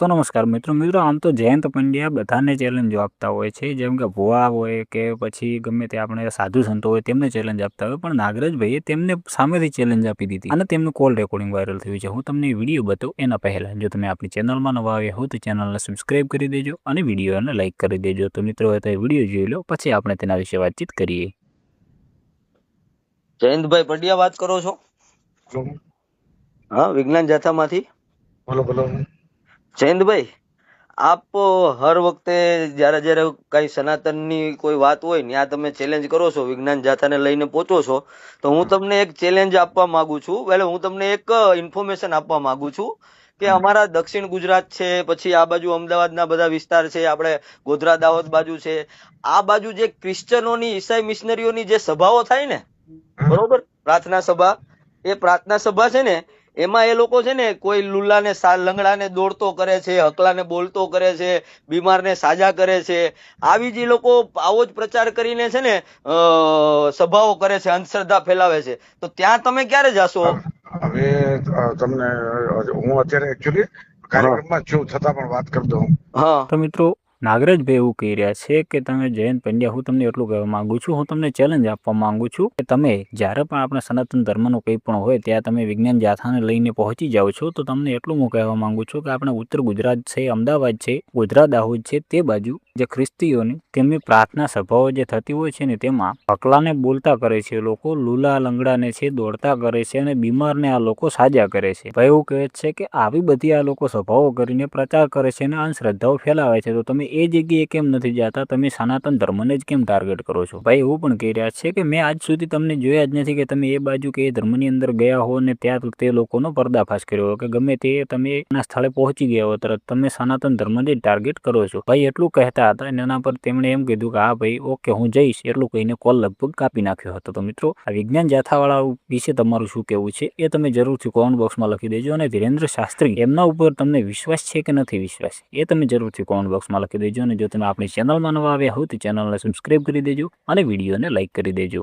तो नमस्कार मित्रों आम तो जयंत पंड्या बधाने चेलेंज आपता होय छे, जेम के भुवा होय के पछी गमे ते आपणे साधु संतो होय तेमने चेलेंज आपता होय, पण नागराज भाईए तेमने सामेथी चेलेंज आपी दीधी अने तेमनुं कॉल रेकॉर्डिंग वायरल थयुं छे। हुं तमने विडियो बतावुं एना पहेला जो तमे आपणी चेनलमां नवा आव्या हो तो चेनलने सब्सक्राइब करी देजो अने विडियोने लाइक करी देजो। तो मित्रों आता विडियो जोई लो पछी आपणे तेना विषे वातचीत करीए। જયંતભાઈ પડિયા વાત કરો છો? હા, વિજ્ઞાન જાથામાંથી બોલો બોલો। જયંતભાઈ, આપ હર વખતે જ્યારે જ્યારે કઈ સનાતનની કોઈ વાત હોય ત્યાં તમે ચેલેન્જ કરો છો, વિજ્ઞાન જાથાને લઈને પહોંચો છો, તો હું તમને એક ચેલેન્જ આપવા માંગુ છું। એટલે હું તમને એક ઇન્ફોર્મેશન આપવા માંગુ છું કે અમારા દક્ષિણ ગુજરાત છે, પછી આ બાજુ અમદાવાદના બધા વિસ્તાર છે, આપણે ગોધરા દાહોદ બાજુ છે, આ બાજુ જે ક્રિશ્ચનોની ઈસાઈ મિશનરીઓની જે સભાઓ થાય ને, બરોબર, પ્રાર્થના સભા, એ પ્રાર્થના સભા છે ને એમાં એ લોકો છે ને કોઈ લુલાને લંગડાને દોડતો કરે છે, હકલાને બોલતો કરે છે, બીમારને સાજા કરે છે, આવી જ લોકો આવો જ પ્રચાર કરીને છે ને સભાઓ કરે છે, અંધશ્રદ્ધા ફેલાવે છે। તો ત્યાં તમે ક્યારે જાશો? હવે તમને હું અત્યારે એકચ્યુઅલી કાર્યક્રમમાં છું, છતાં પણ વાત કરી દઉં। હા, तो मित्रों नागराजभाई एवुं कही रह्या छे के तमे जयंत पंड्या हूँ तमने एटलुं कहेवा मांगु छुं, हूँ तमने चेलेंज आपवा मांगु छुं के तमे ज्यारे पण आपणा सनातन धर्मनुं कंई पण होय त्यां तमे विज्ञान जाथाने लईने पहोंची जाओ छो। तो तमने एटलुं हुं कहेवा मांगु छुं के आपणे उत्तर गुजरात छे, अमदावाद छे, गोधरा दाहोद छे, ते बाजु जे ख्रिस्तीओनी तेमनी प्रार्थना सभाओ जे थती होय छे ने तेमां हकलाने बोलता करे छे लोको, लूला लंगड़ाने छे दौड़ता करे छे अने बीमारने आ लोको साजा करे छे। भाई एवुं कहे छे के आवी बधी आ लोको सभाओ करीने प्रचार करे छे अने अंधश्रद्धाओ फैलावे छे। तो तमे ए जग्याए केम नथी जाता, तमे सनातन धर्मने ज केम टार्गेट करो छो? भाई एवुं पण कही रह्या छे के मैं आज सुधी तमने जोया ज नथी के तमे ए बाजु के ए धर्मनी अंदर गया हो ने त्यां ते लोकोनो पर्दाफाश कर्यो हो के गमे ते तमे एना स्थळे पहोंची गया हो तरत तमे सनातन धर्मने टार्गेट करो छो। भाई एटलुं कहेता हता अने एना पर तेमणे एम कीधुं के हाँ भाई ओके हूँ जईश, एटलुं कहीने कॉल लगभग कापी नाख्यो हतो। तो मित्रों आ विज्ञान जाथावाळा विषे तमारुं शुं कहेवुं छे ए तमे जरूरथी कमेंट बॉक्समां लखी देजो। अने धीरेन्द्र शास्त्री एमना उपर तमने विश्वास छे के नथी विश्वास ए तमे जरूरथी कमेंट बॉक्समां लखी देजो। अने जो तमे आपणी चेनलमां नवा आव्या हो तो चेनलने सब्सक्राइब करी देजो अने विडियोने लाइक करी देजो।